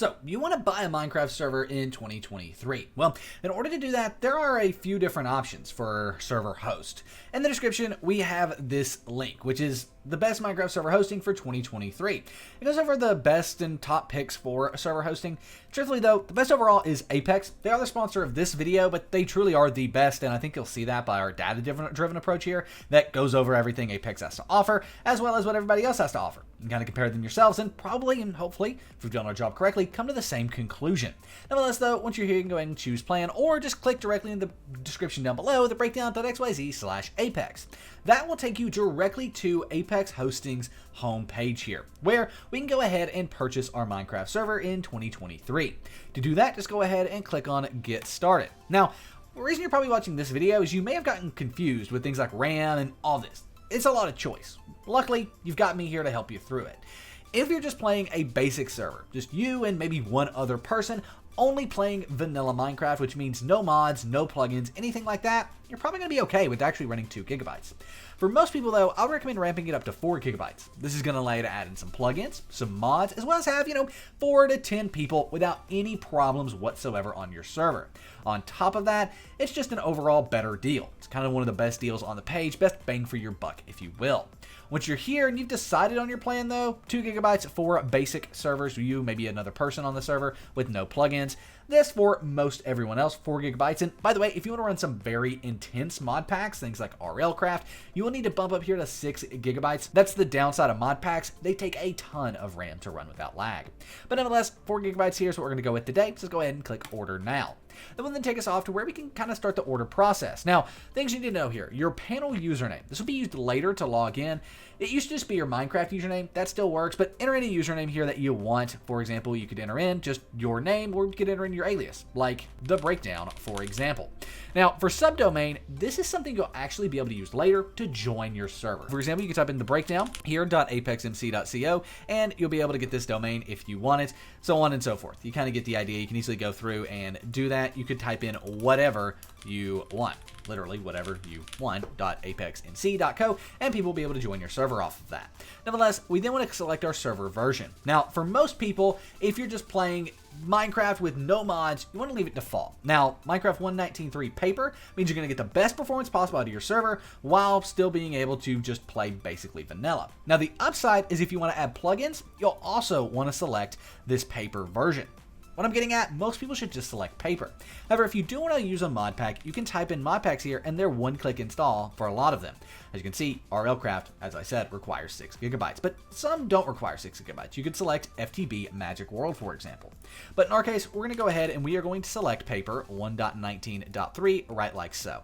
So, you want to buy a Minecraft server in 2023. Well, in order to do that, there are a few different options for server host. In the description, we have this link, which is the best Minecraft server hosting for 2023. It goes over the best and top picks for server hosting. Truthfully though, the best overall is Apex. They are the sponsor of this video, but they truly are the best, and I think you'll see that by our data-driven approach here that goes over everything Apex has to offer, as well as what everybody else has to offer. You can kind of compare them yourselves, and probably, and hopefully, if we've done our job correctly, come to the same conclusion. Nevertheless though, once you're here, you can go ahead and choose plan, or just click directly in the description down below, the breakdown.xyz/Apex. That will take you directly to Apex Hosting's homepage here, where we can go ahead and purchase our Minecraft server in 2023. To do that, just go ahead and click on Get Started. Now, the reason you're probably watching this video is you may have gotten confused with things like RAM and all this. It's a lot of choice. Luckily, you've got me here to help you through it. If you're just playing a basic server, just you and maybe one other person, only playing vanilla Minecraft, which means no mods, no plugins, anything like that, you're probably going to be okay with actually running 2 gigabytes. For most people though, I'll recommend ramping it up to 4 gigabytes. This is going to allow you to add in some plugins, some mods, as well as have, 4 to 10 people without any problems whatsoever on your server. On top of that, it's just an overall better deal. It's kind of one of the best deals on the page, best bang for your buck, if you will. Once you're here and you've decided on your plan though, 2 gigabytes for basic servers, you, maybe another person on the server with no plugins. This for most everyone else, 4 gigabytes. And by the way, if you want to run some very intense mod packs, things like RLcraft, you will need to bump up here to 6 gigabytes. That's the downside of mod packs. They take a ton of RAM to run without lag. But nevertheless, 4 gigabytes here is what we're going to go with today. So go ahead and click order now. That will then take us off to where we can kind of start the order process. Now, things you need to know here. Your panel username. This will be used later to log in. It used to just be your Minecraft username. That still works, but enter in a username here that you want. For example, you could enter in just your name, or you could enter in your alias, like The Breakdown, for example. Now, for subdomain, this is something you'll actually be able to use later to join your server. For example, you can type in The Breakdown here, .apexmc.co, and you'll be able to get this domain if you want it, so on and so forth. You kind of get the idea. You can easily go through and do that. You could type in whatever you want, literally whatever you want, .apexmc.co, and people will be able to join your server off of that. Nevertheless, we then want to select our server version. Now, for most people, if you're just playing Minecraft with no mods, you want to leave it default. Now, Minecraft 1.19.3 paper means you're going to get the best performance possible out of your server while still being able to just play basically vanilla. Now, the upside is if you want to add plugins, you'll also want to select this paper version. What I'm getting at, most people should just select paper. However, if you do want to use a mod pack, you can type in mod packs here and they're one-click install for a lot of them. As you can see, RLcraft, as I said, requires 6 gigabytes, but some don't require 6 gigabytes. You could select FTB Magic World, for example. But in our case, we're going to go ahead and we are going to select paper 1.19.3 right like so.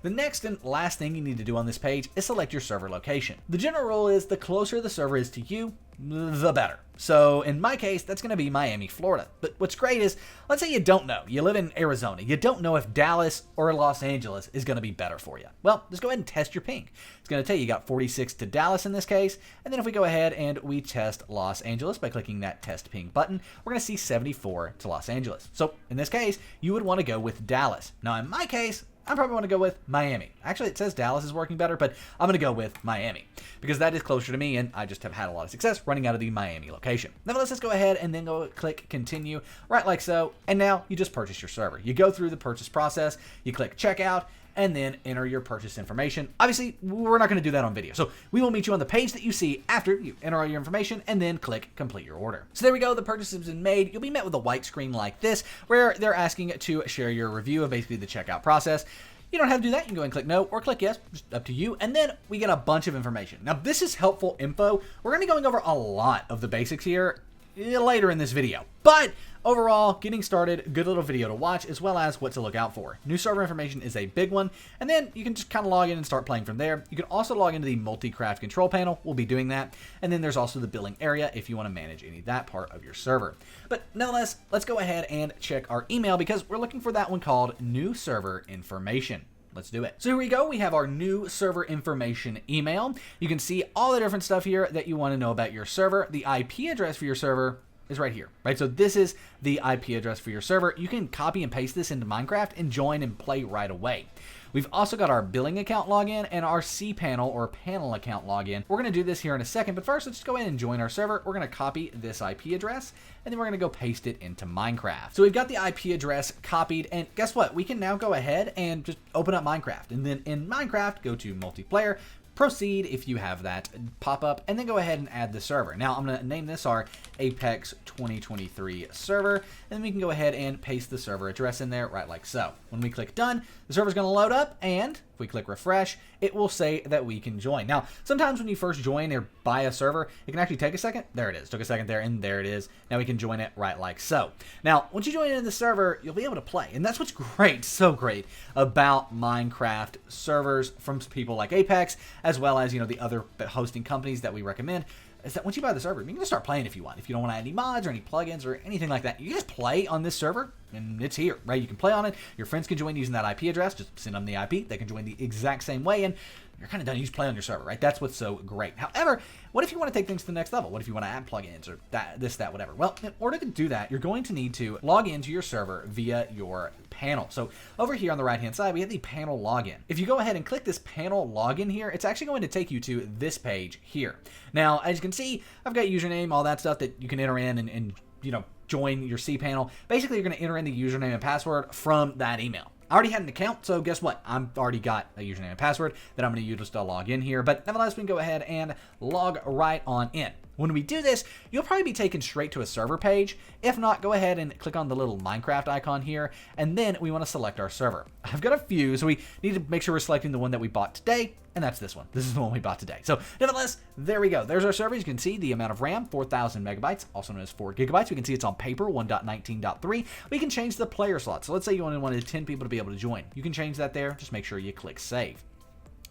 The next and last thing you need to do on this page is select your server location. The general rule is the closer the server is to you, the better. So in my case, that's going to be Miami, Florida. But what's great is, let's say you don't know. You live in Arizona. You don't know if Dallas or Los Angeles is going to be better for you. Well, just go ahead and test your ping. It's going to tell you got 46 to Dallas in this case. And then if we go ahead and we test Los Angeles by clicking that test ping button, we're going to see 74 to Los Angeles. So in this case, you would want to go with Dallas. Now in my case, I probably want to go with Miami. Actually, it says Dallas is working better, but I'm going to go with Miami because that is closer to me, and I just have had a lot of success running out of the Miami location. Nevertheless, let's go ahead and then go click Continue, right like so, and now you just purchase your server. You go through the purchase process, you click Checkout, and then enter your purchase information. Obviously, we're not going to do that on video, so we will meet you on the page that you see after you enter all your information and then click complete your order. So there we go, the purchase has been made. You'll be met with a white screen like this where they're asking to share your review of basically the checkout process. You don't have to do that. You can go and click no or click yes, just up to you. And then we get a bunch of information. Now, this is helpful info. We're going to be going over a lot of the basics here later in this video. But overall, getting started, good little video to watch, as well as what to look out for. New server information is a big one, and then you can just kind of log in and start playing from there. You can also log into the multi-craft control panel. We'll be doing that. And then there's also the billing area if you want to manage any of that part of your server. But nonetheless, let's go ahead and check our email because we're looking for that one called new server information. Let's do it. So here we go. We have our new server information email. You can see all the different stuff here that you want to know about your server. The IP address for your server is right here, right? So this is the IP address for your server. You can copy and paste this into Minecraft and join and play right away. We've also got our billing account login and our cPanel or panel account login. We're going to do this here in a second, but first let's just go ahead and join our server. We're going to copy this IP address, and then we're going to go paste it into Minecraft. So we've got the IP address copied, and guess what? We can now go ahead and just open up Minecraft, and then in Minecraft, go to multiplayer, proceed if you have that pop up, and then go ahead and add the server. Now I'm going to name this our Apex 2023 server, and then we can go ahead and paste the server address in there right like so. When we click done, the server's going to load up, and if we click refresh, it will say that we can join. Now, sometimes when you first join or buy a server, it can actually take a second. There it is. Took a second there, and there it is. Now we can join it right like so. Now, once you join in the server, you'll be able to play, and that's what's great, so great about Minecraft servers from people like Apex, as well as, you know, the other hosting companies that we recommend, is that once you buy the server, you can just start playing if you want. If you don't want to add any mods or any plugins or anything like that, you can just play on this server, and it's here, right? You can play on it. Your friends can join using that IP address. Just send them the IP. They can join the exact same way, and you're kind of done. You just play on your server, right? That's what's so great. However, what if you want to take things to the next level? What if you want to add plugins or that, whatever? Well, in order to do that, you're going to need to log into your server via your panel. So over here on the right-hand side, we have the panel login. If you go ahead and click this panel login here, it's actually going to take you to this page here. Now, as you can see, I've got username, all that stuff that you can enter in and you know, join your cPanel. Basically, you're going to enter in the username and password from that email. I already had an account, so guess what? I've already got a username and password that I'm going to use to log in here. But nevertheless, we can go ahead and log right on in. When we do this, you'll probably be taken straight to a server page. If not, go ahead and click on the little Minecraft icon here, and then we want to select our server. I've got a few, so we need to make sure we're selecting the one that we bought today, and that's this one. This is the one we bought today. So nevertheless, there we go. There's our server. You can see the amount of RAM, 4,000 megabytes, also known as 4 gigabytes. We can see it's on paper, 1.19.3. We can change the player slot. So let's say you only wanted 10 people to be able to join. You can change that there. Just make sure you click save.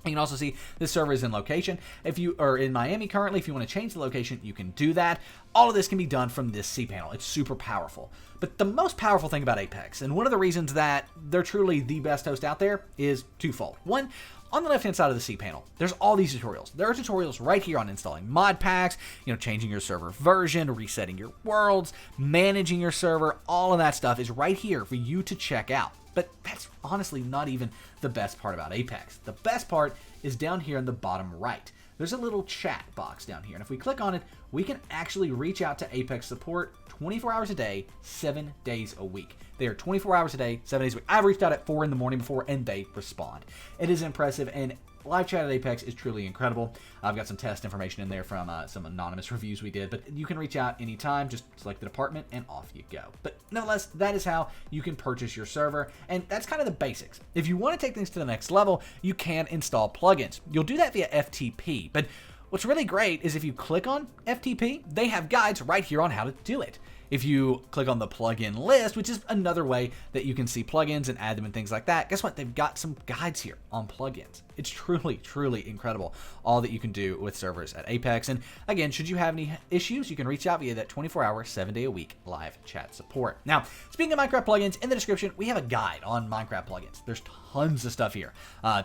You can also see this server is in location. If you are in Miami currently, if you want to change the location, you can do that. All of this can be done from this cPanel. It's super powerful. But the most powerful thing about Apex, and one of the reasons that they're truly the best host out there, is twofold. One, on the left-hand side of the cPanel, there's all these tutorials. There are tutorials right here on installing mod packs, you know, changing your server version, resetting your worlds, managing your server. All of that stuff is right here for you to check out. But that's honestly not even the best part about Apex. The best part is down here in the bottom right. There's a little chat box down here, and if we click on it, we can actually reach out to Apex support 24 hours a day, 7 days a week. They are 24 hours a day, 7 days a week. I've reached out at 4 in the morning before, and they respond. It is impressive, and live chat at Apex is truly incredible. I've got some test information in there from some anonymous reviews we did, but you can reach out anytime. Just select the department, and off you go. But nonetheless, that is how you can purchase your server, and that's kind of the basics. If you want to take things to the next level, you can install plugins. You'll do that via FTP, but what's really great is if you click on FTP, they have guides right here on how to do it. If you click on the plugin list, which is another way that you can see plugins and add them and things like that, guess what? They've got some guides here on plugins. It's truly, truly incredible, all that you can do with servers at Apex. And again, should you have any issues, you can reach out via that 24-hour, 7-day-a-week live chat support. Now, speaking of Minecraft plugins, in the description, we have a guide on Minecraft plugins. There's tons of stuff here.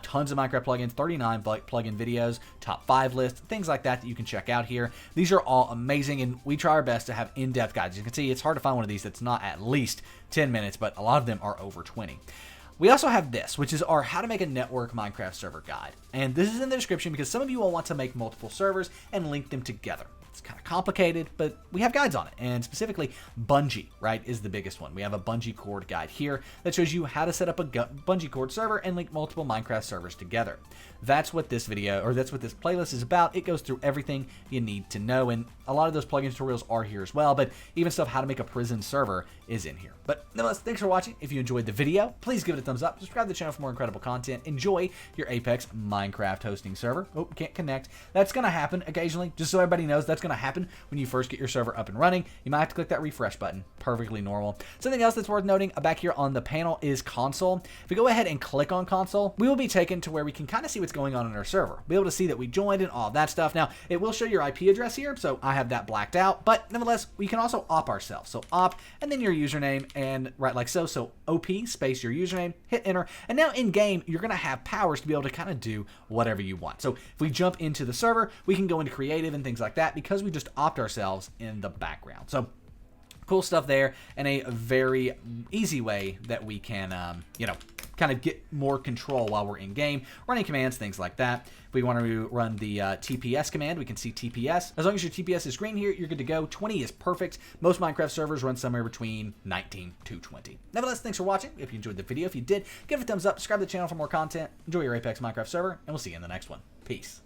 Tons of Minecraft plugins, 39 plugin videos, top 5 lists, things like that that you can check out here. These are all amazing, and we try our best to have in-depth guides. As you can see, it's hard to find one of these that's not at least 10 minutes, but a lot of them are over 20. We also have this, which is our How to Make a Network Minecraft Server Guide. And this is in the description because some of you will want to make multiple servers and link them together. It's kind of complicated, but we have guides on it. And specifically, Bungee, right, is the biggest one. We have a Bungee cord guide here that shows you how to set up a Bungee cord server and link multiple Minecraft servers together. That's what this video, or that's what this playlist is about. It goes through everything you need to know, and a lot of those plugin tutorials are here as well, but even stuff how to make a prison server is in here. But nonetheless, thanks for watching. If you enjoyed the video, please give it a thumbs up. Subscribe to the channel for more incredible content. Enjoy your Apex Minecraft hosting server. Oh, can't connect. That's going to happen occasionally, just so everybody knows that's going to happen when you first get your server up and running. You might have to click that refresh button. Perfectly normal. Something else that's worth noting back here on the panel is console. If we go ahead and click on console, we will be taken to where we can kind of see what's going on in our server. Be able to see that we joined and all that stuff. Now, it will show your IP address here, so I have that blacked out, but nevertheless, we can also op ourselves. So op, and then your username, and right like so. So OP space your username, hit enter, and now in game, you're going to have powers to be able to kind of do whatever you want. So if we jump into the server, we can go into creative and things like that because we just opt ourselves in the background. So cool stuff there, and a very easy way that we can, kind of get more control while we're in game, running commands, things like that. If we want to run the TPS command, we can see TPS. As long as your TPS is green here, you're good to go. 20 is perfect. Most Minecraft servers run somewhere between 19 to 20. Nevertheless, thanks for watching. If you enjoyed the video, if you did, give it a thumbs up, subscribe to the channel for more content. Enjoy your Apex Minecraft server, and we'll see you in the next one. Peace.